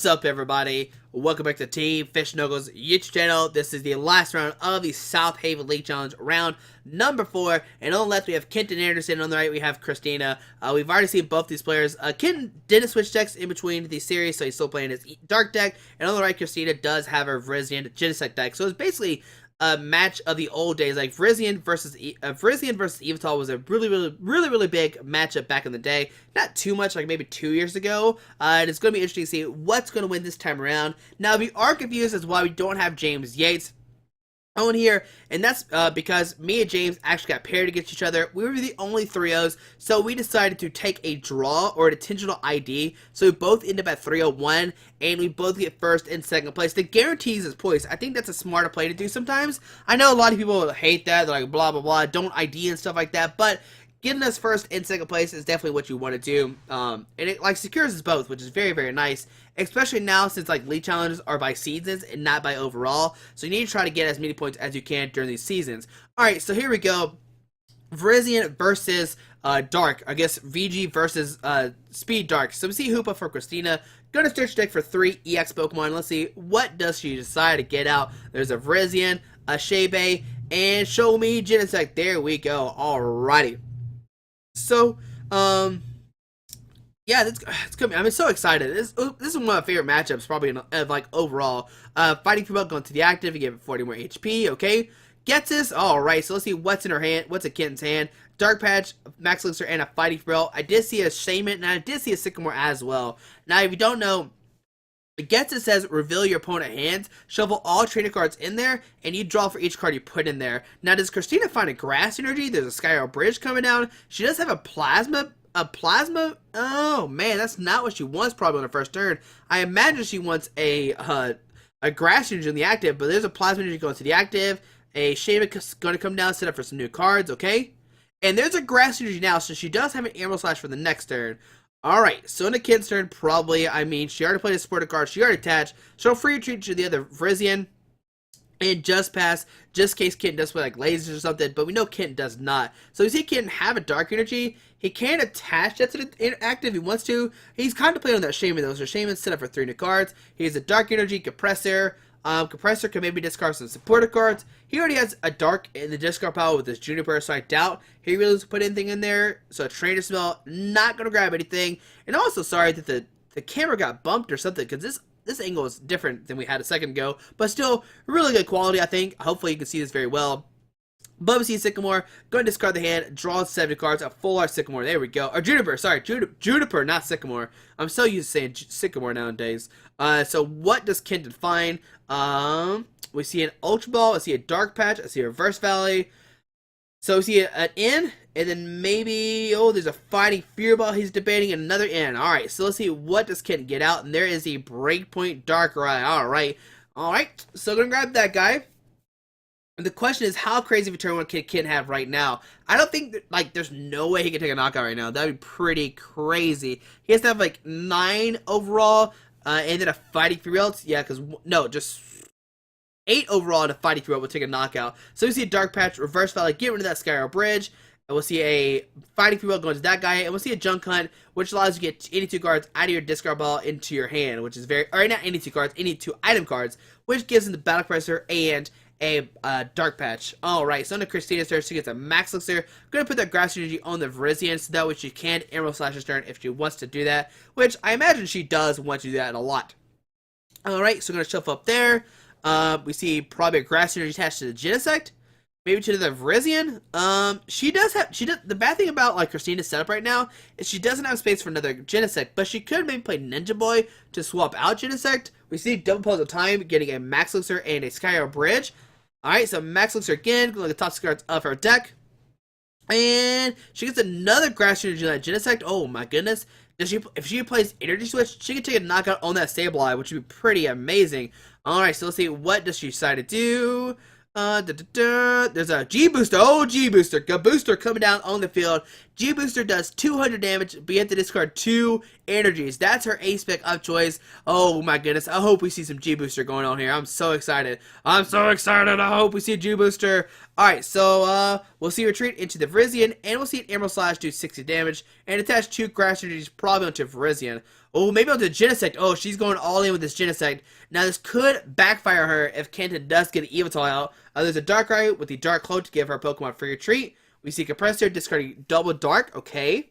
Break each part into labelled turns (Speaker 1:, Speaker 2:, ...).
Speaker 1: What's up, everybody? Welcome back to Team Fish Knuckles YouTube channel. This is the last round of the South Haven League Challenge, round number 4. And on the left, we have Kenton Anderson. On the right, we have Christina. We've already seen both these players. Kenton didn't switch decks in between the series, so he's still playing his Dark deck. And on the right, Christina does have her Virizion Genesect deck. So it's basically a match of the old days, like Virizion versus Yveltal was a really big matchup back in the day. Not too much, like maybe 2 years ago. And it's going to be interesting to see what's going to win this time around. Now, if you are confused as to why we don't have James Yates on here, and that's because me and James actually got paired against each other. We were the only 3-0s, so we decided to take a draw or an intentional ID, so we both end up at 301, and we both get first and second place. That guarantees us points. I think that's a smarter play to do sometimes. I know a lot of people hate that, they're like blah blah blah, don't ID and stuff like that, but getting us first and second place is definitely what you want to do, and it like secures us both, which is very nice, especially now since like league challenges are by seasons and not by overall, so you need to try to get as many points as you can during these seasons. Alright, so here we go. Virizion versus Dark. I guess VG versus Speed Dark. So we see Hoopa for Christina. Gonna search deck for 3 EX Pokemon. Let's see, what does she decide to get out? There's a Virizion, a Shebe, and show me Genesect. There we go. Alrighty. So, yeah, it's good. I'm so excited. This is one of my favorite matchups, probably like overall. Fighting for Belt going to the active, you give it 40 more HP. Okay, gets this. All right, so let's see what's in her hand. What's in Kenton's hand? Dark Patch, Max Elixir, and a Fighting for Belt. I did see a Shaman, and I did see a Sycamore as well. Now, if you don't know, it gets, it says reveal your opponent's hands, shuffle all trainer cards in there, and you draw for each card you put in there. Now, does Christina find a grass energy? There's a Skyro Bridge coming down. She does have a plasma. Oh man, that's not what she wants probably on her first turn. I imagine she wants a grass energy in the active, but there's a plasma energy going to the active. A Shaman is going to come down, set up for some new cards, okay? And there's a grass energy now, so she does have an Emerald Slash for the next turn. Alright, so in the kid's turn, probably, I mean, she already played a supporter card, she already attached, so free retreat to the other Virizion, and just pass, just in case Kenton does play like lasers or something, but we know Kenton does not. So you see Kenton have a Dark Energy, he can attach that to the active if he wants to. He's contemplating on that Shaman though, so Shaman set up for 3 new cards. He has a Dark Energy, Compressor. Compressor can maybe discard some supporter cards. He already has a Dark in the discard pile with his Juniper, so I doubt he really wants to put anything in there. So a Trainer Smell, not going to grab anything. And also sorry that the camera got bumped or something, because this angle is different than we had a second ago. But still, really good quality, I think. Hopefully you can see this very well. Bubsy Sycamore, go and discard the hand, draw 70 cards, a full art Sycamore, there we go. Or Juniper, sorry, Juniper, not Sycamore. I'm so used to saying Sycamore nowadays. So what does Kenton find? We see an Ultra Ball, I see a Dark Patch, I see a Reverse Valley. So we see an N, and then maybe, oh, there's a Fighting Fury Ball he's debating, and another N. Alright, so let's see what does Kenton get out, and there is a Breakpoint Darkrai. Alright, so gonna grab that guy. The question is, how crazy of a turn one can Kenton have right now? I don't think that, like, there's no way he can take a knockout right now. That'd be pretty crazy. He has to have like 9 overall, and then a Fighting Fury Belt. Yeah, because no, just 8 overall and a Fighting Fury Belt will take a knockout. So we see a Dark Patch, Reverse Valley, get rid of that Skyro Bridge, and we'll see a Fighting Fury Belt going to that guy, and we'll see a Junk Hunt, which allows you to get 82 cards out of your discard ball into your hand, which is or not 82 cards, 82 item cards, which gives him the Battle Compressor and a Dark Patch. Alright, so under Christina's turn, she gets a Max Elixir. Gonna put that Grass Energy on the Virizion, so that way she can Emerald Slash his turn if she wants to do that, which I imagine she does want to do that a lot. Alright, so we're gonna shuffle up there. We see probably a Grass Energy attached to the Genesect, maybe to the Virizion. The bad thing about like Christina's setup right now is she doesn't have space for another Genesect, but she could maybe play Ninja Boy to swap out Genesect. We see Double Pulse of Time getting a Max Elixir and a Skyro Bridge. Alright, so Max Elixir again, going to the top cards of her deck. And she gets another Grass Energy on that Genesect. Oh my goodness. If she plays Energy Switch, she can take a knockout on that Sableye, which would be pretty amazing. Alright, so let's see, what does she decide to do? There's a G-Booster. Oh, G-Booster. G-Booster coming down on the field. G-Booster does 200 damage, but you have to discard 2 energies. That's her ace pick of choice. Oh my goodness. I hope we see some G-Booster going on here. I'm so excited. I hope we see a G-Booster. Alright, so we'll see retreat into the Virizion, and we'll see an Emerald Slash do 60 damage, and attach 2 grass energies probably onto Virizion. Oh, maybe I'll do Genesect. Oh, she's going all in with this Genesect. Now, this could backfire her if Kenton does get an Yveltal out. There's a Darkrai with the Dark Cloak to give her Pokemon free retreat. We see Compressor discarding Double Dark. Okay.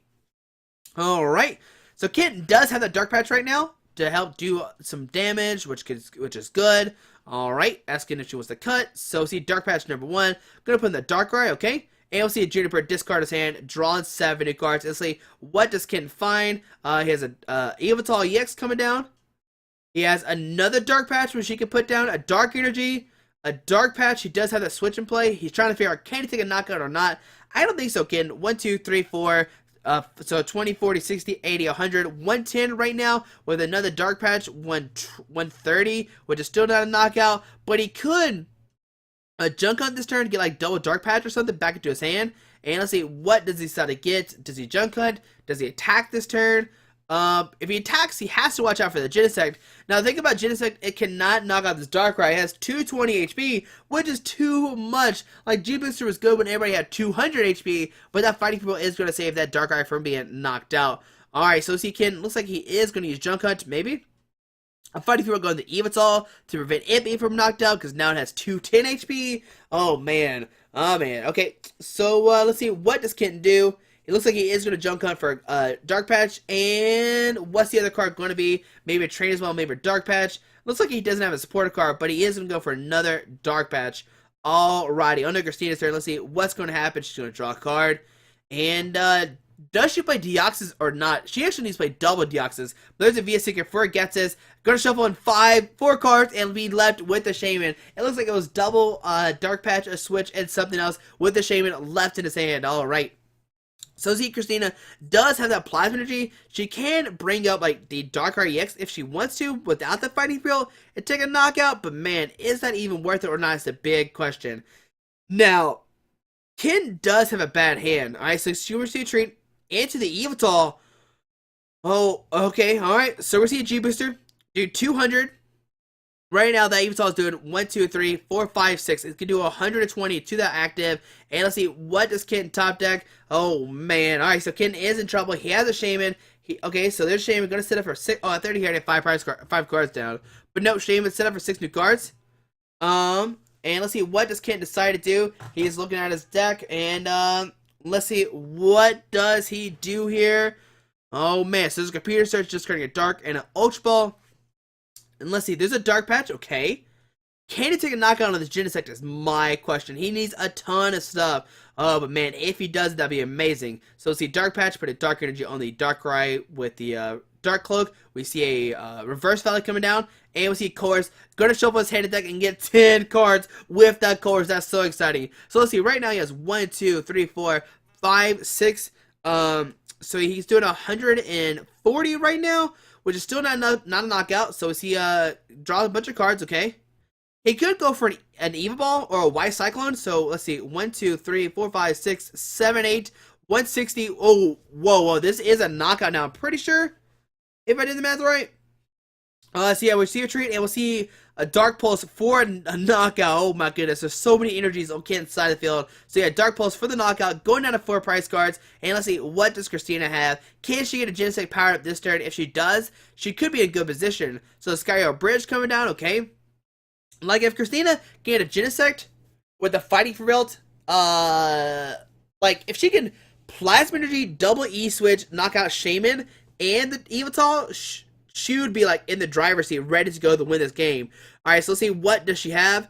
Speaker 1: Alright. So, Kenton does have that Dark Patch right now to help do some damage, which is good. Alright. Asking if she wants to cut. So, see Dark Patch number 1. Gonna put in the Darkrai. Okay. And we'll see a Juniper discard his hand, drawing 7 new cards. Let's see, what does Kenton find? He has a Yveltal EX coming down. He has another Dark Patch which he can put down, a Dark Energy, a Dark Patch. He does have that switch in play. He's trying to figure out, can he take a knockout or not? I don't think so, Kenton. 1, 2, 3, 4. So 20, 40, 60, 80, 100, 110 right now with another Dark Patch, 130, which is still not a knockout, but he could junk hunt this turn, get like double Dark Patch or something back into his hand. And let's see, what does he decide to get? Does he junk hunt? Does he attack this turn? If he attacks, he has to watch out for the Genesect. Now, think about Genesect. It cannot knock out this Darkrai. It has 220 HP, which is too much. Like, G-Booster was good when everybody had 200 HP, but that Fighting People is going to save that Darkrai from being knocked out. Alright, so he can, looks like he is going to use Junk Hunt, maybe. I'm fighting people going to Yveltal to prevent it being from knocked out because now it has 210 HP. Oh man. Oh man. Okay, so let's see. What does Kenton do? It looks like he is going to junk hunt for Dark Patch. And what's the other card going to be? Maybe a Train as well, maybe a Dark Patch. Looks like he doesn't have a supporter card, but he is going to go for another Dark Patch. Alrighty, under Christina's turn. Let's see what's going to happen. She's going to draw a card. And does she play Deoxys or not? She actually needs to play double Deoxys. But there's a VS Secret for Getsis. Gonna shuffle in 4 cards and be left with the Shaman. It looks like it was double Dark Patch, a switch, and something else with the Shaman left in his hand. Alright. So see, Christina does have that Plasma Energy. She can bring up like the Darkrai EX if she wants to without the Fighting Field and take a knockout. But man, is that even worth it or not? It's a big question. Now, Ken does have a bad hand. Alright, so she wants to retreat into the Yveltal. Oh, okay, alright. So we're seeing G-Booster do 200. Right now, that Yveltal is doing 1, 2, 3, 4, 5, 6. It can do 120 to that active. And let's see, what does Ken top deck? Oh, man. Alright, so Ken is in trouble. He has a Shaman. Okay, so there's Shaman. Going to set up for 6. Oh, I thought he had 5 cards down. But no, Shaman set up for 6 new cards. And let's see, what does Ken decide to do? He's looking at his deck. And let's see, what does he do here? Oh, man. So there's a computer search, just creating a Dark and an Ultra Ball. And let's see, there's a Dark Patch, okay. Can he take a knockout on this Genesect is my question. He needs a ton of stuff. Oh, but man, if he does, that'd be amazing. So let's see, Dark Patch, put a Dark Energy on the Darkrai with the Dark Cloak. We see a Reverse Valley coming down. And we see Course. Gonna shuffle his hand deck and get 10 cards with that Course. That's so exciting. So let's see, right now he has 1, 2, 3, 4, 5, 6. So he's doing 140 right now, which is still not a knockout. So he draws a bunch of cards, okay. He could go for an Eva Ball or a White Cyclone. So let's see, 1, 2, 3, 4, 5, 6, 7, 8, 160. Oh, whoa. This is a knockout now. I'm pretty sure, if I did the math right. So yeah, we'll see a treat, and we'll see a Dark Pulse for a knockout. Oh my goodness, there's so many energies on Ken's side of the field. So yeah, Dark Pulse for the knockout, going down to 4 price cards. And let's see, what does Christina have? Can she get a Genesect powered up this turn? If she does, she could be in good position. So the Skyo Bridge coming down, okay. Like if Christina can get a Genesect with the Fighting for Belt, like if she can Plasma Energy, double E switch, knock out Shaman and the Yveltal, she would be like in the driver's seat, ready to go to win this game. Alright, so let's see, what does she have?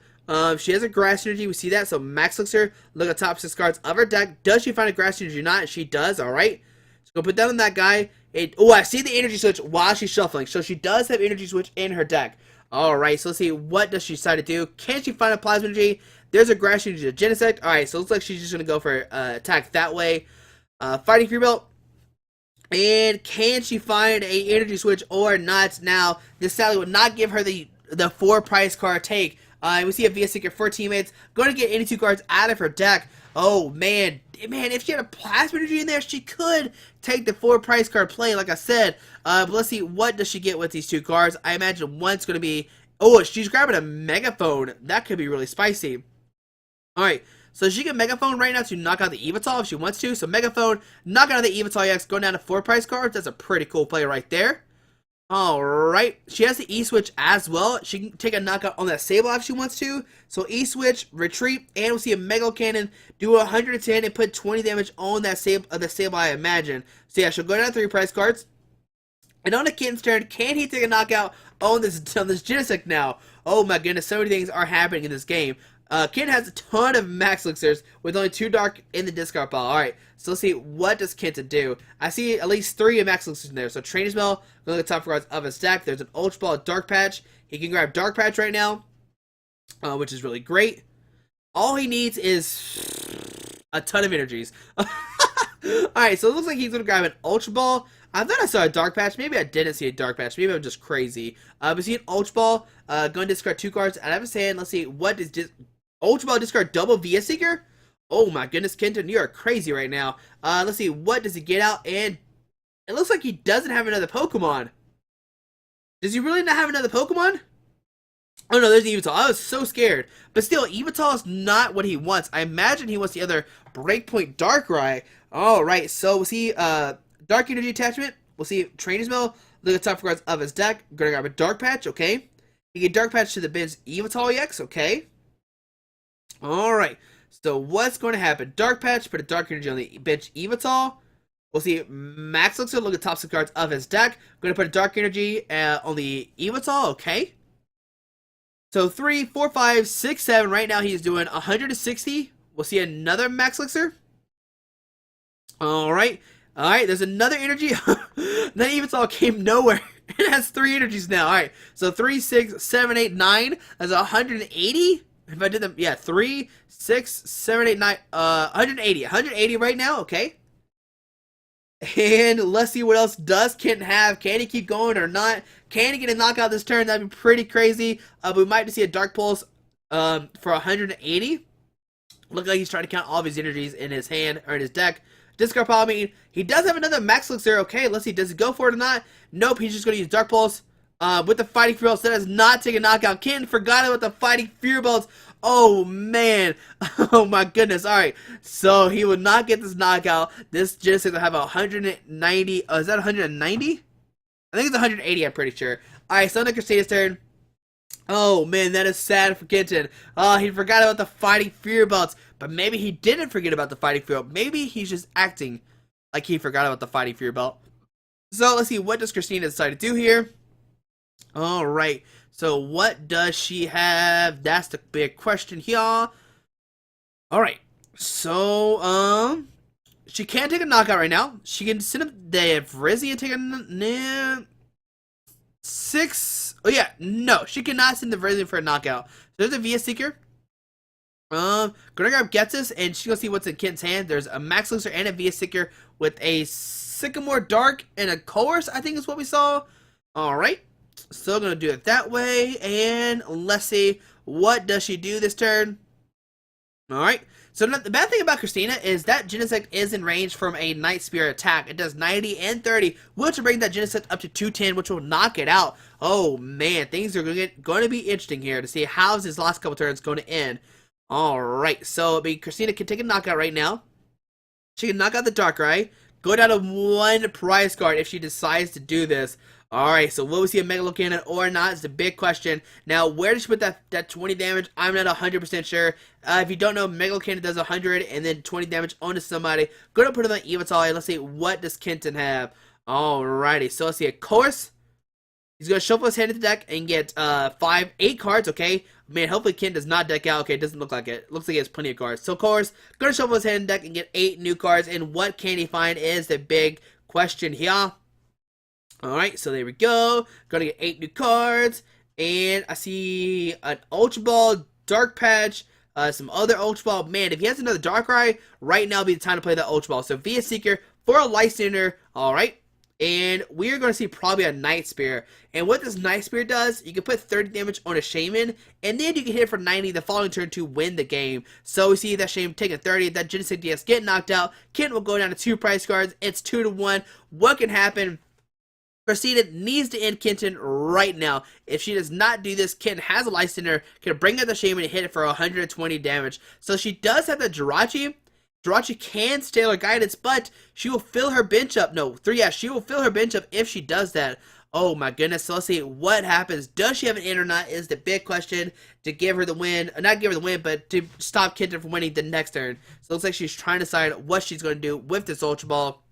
Speaker 1: She has a Grass Energy, we see that, so Max Elixir, look at the top 6 cards of her deck. Does she find a Grass Energy or not? She does, alright. So go put that on that guy. Oh, I see the Energy Switch while she's shuffling, so she does have Energy Switch in her deck. Alright, so let's see, what does she decide to do? Can she find a Plasma Energy? There's a Grass Energy to Genesect. Alright, so it looks like she's just going to go for attack that way. Fighting Free Belt. And can she find a Energy Switch or not? Now, this sadly would not give her the 4 price card take. We see a VS Secret for teammates. Going to get 82 cards out of her deck. Oh, man. Man, if she had a Plasma Energy in there, she could take the 4 price card play, like I said. But let's see, what does she get with these 2 cards? I imagine one's going to be... Oh, she's grabbing a Megaphone. That could be really spicy. Alright. So she can Megaphone right now to knock out the Yveltal if she wants to. So Megaphone, knock out the Yveltal EX, going down to 4 price cards. That's a pretty cool play right there. Alright, she has the E-Switch as well. She can take a knockout on that Sableye if she wants to. So E-Switch, retreat, and we'll see a Mega Cannon do 110 and put 20 damage on that the Sableye, I imagine. So yeah, she'll go down to 3 prize cards. And on the Kitten's turn, can he take a knockout on this Genesect now? Oh my goodness, so many things are happening in this game. Kitten has a ton of max elixirs with only 2 dark in the discard pile. Alright, so let's see, what does Kitten do? I see at least 3 max elixirs in there. So Training Spell, go to the top 4 cards of his deck. There's an Ultra Ball, Dark Patch. He can grab Dark Patch right now, which is really great. All he needs is a ton of energies. Alright, so it looks like he's going to grab an Ultra Ball. I thought I saw a Dark Patch. Maybe I didn't see a Dark Patch. Maybe I'm just crazy. But see an Ultra Ball. Going to discard 2 cards out of his hand. Let's see, what is just Ultra Ball discard double Via Seeker? Oh my goodness, Kenton, you are crazy right now. Let's see, what does he get out? And it looks like he doesn't have another Pokemon. Does he really not have another Pokemon? Oh no, there's Yveltal. I was so scared. But still, Yveltal is not what he wants. I imagine he wants the other Breakpoint Darkrai. Alright, so we'll see Dark Energy Attachment. We'll see Training Spell. Look at the top 4 cards of his deck. Gonna grab a Dark Patch, okay. You get Dark Patch to the bench Yveltal EX, okay. Alright, so what's going to happen? Dark Patch, put a Dark Energy on the bench Yveltal. We'll see Max Elixir, look at the top 6 cards of his deck. Going to put a Dark Energy on the Yveltal, okay. So 3, 4, 5, 6, 7, right now he's doing 160. We'll see another Max Elixir. Alright, there's another energy. That Yveltal came nowhere. It has 3 energies now. Alright, so 3, 6, 7, 8, 9. That's 180. If I did them, yeah, 3, 6, 7, 8, 9, 180. 180 right now, okay. And let's see what else does Kitten have. Can he keep going or not? Can he get a knockout this turn? That'd be pretty crazy. We might just see a Dark Pulse for 180. Look like he's trying to count all of his energies in his hand or in his deck. Discard pile, I mean, he does have another Max Elixir. Okay, let's see, does he go for it or not? Nope, he's just going to use Dark Pulse. With the Fighting Fury Belts, that does not take a knockout. Kitten forgot about the Fighting Fury Belts. Oh, man. Oh, my goodness. Alright, so he will not get this knockout. This Genesect will have 190. Oh, is that 190? I think it's 180, I'm pretty sure. Alright, so on to Christina's turn. Oh, man, that is sad for Kitten. He forgot about the Fighting Fury Belts. But maybe he didn't forget about the Fighting Fury Belt. Maybe he's just acting like he forgot about the Fighting Fury Belt. So, let's see, what does Christina decide to do here? Alright, so what does she have? That's the big question here. Alright, so, she can't take a knockout right now. She can send up the Virizion and take a, 6, oh yeah, no, she cannot send the Virizion for a knockout. So there's a Via Seeker. Gonna grab Genesect, and she's gonna see what's in Kitten's hand. There's a Max Elixir and a Via Seeker with a Sycamore Dark and a Course, I think is what we saw. Alright. So gonna do it that way, and let's see, what does she do this turn? Alright, so the bad thing about Christina is that Genesect is in range from a Night Spirit attack. It does 90 and 30, which will bring that Genesect up to 210, which will knock it out. Oh man, things are going to be interesting here to see how's his last couple turns going to end. Alright, so Christina can take a knockout right now. She can knock out the Darkrai, go down to 1 prize card if she decides to do this. Alright, so will we see a Mega Cannon or not is the big question. Now, where does she put that 20 damage? I'm not 100% sure. If you don't know, Mega Cannon does 100 and then 20 damage onto somebody. Go to put it on Yveltal, and let's see, what does Kenton have? Alrighty, so let's see, a Course. He's going to shuffle his hand into the deck and get 8 cards, okay? Man, hopefully Ken does not deck out. Okay, it doesn't look like it. Looks like he has plenty of cards. So, of course, going to shuffle his hand in the deck and get 8 new cards. And what can he find is the big question here. Alright, so there we go. Gonna get 8 new cards. And I see an Ultra Ball, Dark Patch, some other Ultra Ball. Man, if he has another Darkrai, right now would be the time to play that Ultra Ball. So Via Seeker for a Lysander. Alright. And we're going to see probably a Night Spear. And what this Night Spear does, you can put 30 damage on a Shaman, and then you can hit it for 90 the following turn to win the game. So we see that Shaman taking 30, that Genesect DS get knocked out. Kitten will go down to 2 prize cards. It's 2-1. What can happen? Christina needs to end Kitten right now. If she does not do this, Kitten has a Lysander, can bring out the Shaman and hit it for 120 damage. So she does have the Jirachi. Jirachi can Stellar Guidance, but she will fill her bench up. No, 3, yeah, she will fill her bench up if she does that. Oh my goodness. So let's see what happens. Does she have an in or not is the big question to give her the win. Not give her the win, but to stop Kitten from winning the next turn. So it looks like she's trying to decide what she's going to do with this Ultra Ball.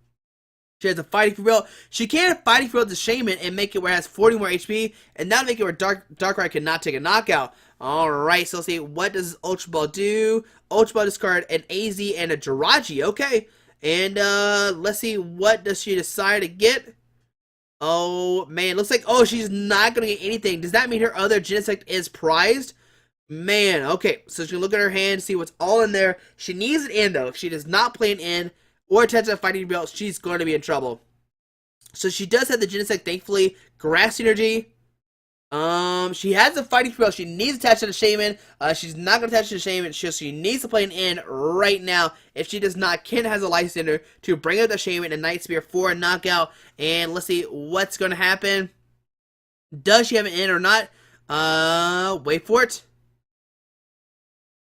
Speaker 1: She has a Fighting Field. She can Fighting Field to Shaman and make it where it has 40 more HP, and that'll make it where Darkrai cannot take a knockout. Alright, so let's see, what does Ultra Ball do? Ultra Ball discard an AZ and a Jirachi, okay. And let's see, what does she decide to get? Oh, man, looks like, oh, she's not going to get anything. Does that mean her other Genesect is prized? Man, okay, so she's going to look at her hand, see what's all in there. She needs an in, though. If she does not play an in or attach a Fighting Belt, she's going to be in trouble. So she does have the Genesect, thankfully. Grass Energy. She has a Fighting Belt. She needs to attach to the Shaman. She's not going to attach to the Shaman. She needs to play an in right now. If she does not, Ken has a Lysander to bring up the Shaman and Night Spear for a knockout. And let's see what's going to happen. Does she have an in or not? Wait for it.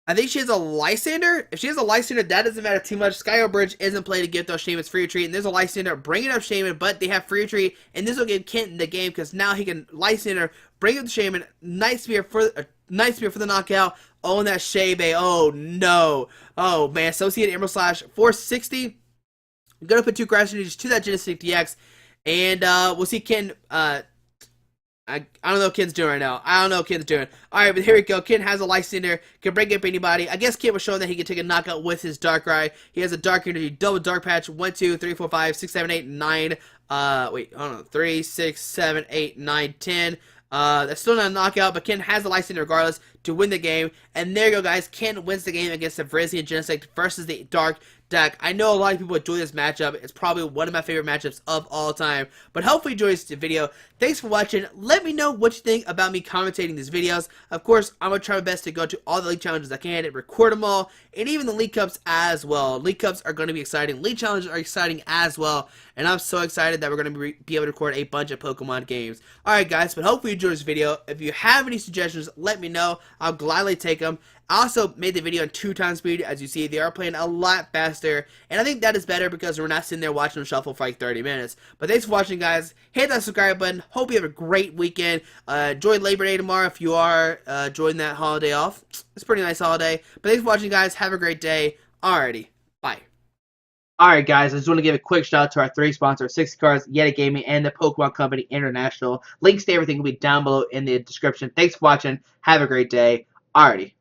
Speaker 1: I think she has a Lysander. If she has a Lysander, that doesn't matter too much. Skyo Bridge isn't played to give those Shamans free retreat. And there's a Lysander bringing up Shaman, but they have free retreat. And this will give Kent the game because now he can Lysander, bring up the Shaman, Night Spear for the knockout. Oh, and that Shebe. Oh, no. Oh, man. Associated Emerald Slash 460. I'm going to put 2 Grass Energies to that Genesect DX. And we'll see Ken... I don't know what Ken's doing right now. I don't know what Ken's doing. Alright, but here we go. Ken has a Lysander. Can bring up anybody. I guess Ken was showing that he can take a knockout with his Darkrai. He has a Dark Energy, double Dark Patch. 1, 2, 3, 4, 5, 6, 7, 8, 9. Wait, hold on. 3, 6, 7, 8, 9, 10. That's still not a knockout, but Ken has the Lysander regardless to win the game. And there you go, guys. Ken wins the game against the Virizion Genesect versus the Dark deck. I know a lot of people enjoy this matchup. It's probably one of my favorite matchups of all time. But hopefully you enjoyed this video. Thanks for watching. Let me know what you think about me commentating these videos. Of course, I'm going to try my best to go to all the league challenges I can and record them all. And even the League Cups as well. League Cups are going to be exciting. League challenges are exciting as well. And I'm so excited that we're going to be able to record a bunch of Pokemon games. Alright guys, but hopefully you enjoyed this video. If you have any suggestions, let me know. I'll gladly take them. I also made the video in 2 times speed. As you see, they are playing a lot faster. And I think that is better because we're not sitting there watching them shuffle for like 30 minutes. But thanks for watching, guys. Hit that subscribe button. Hope you have a great weekend. Enjoy Labor Day tomorrow if you are enjoying that holiday off. It's a pretty nice holiday. But thanks for watching, guys. Have a great day. Alrighty. Bye. Alright guys, I just want to give a quick shout out to our 3 sponsors, 60 Cards, Yeti Gaming, and the Pokemon Company International. Links to everything will be down below in the description. Thanks for watching. Have a great day. Alrighty.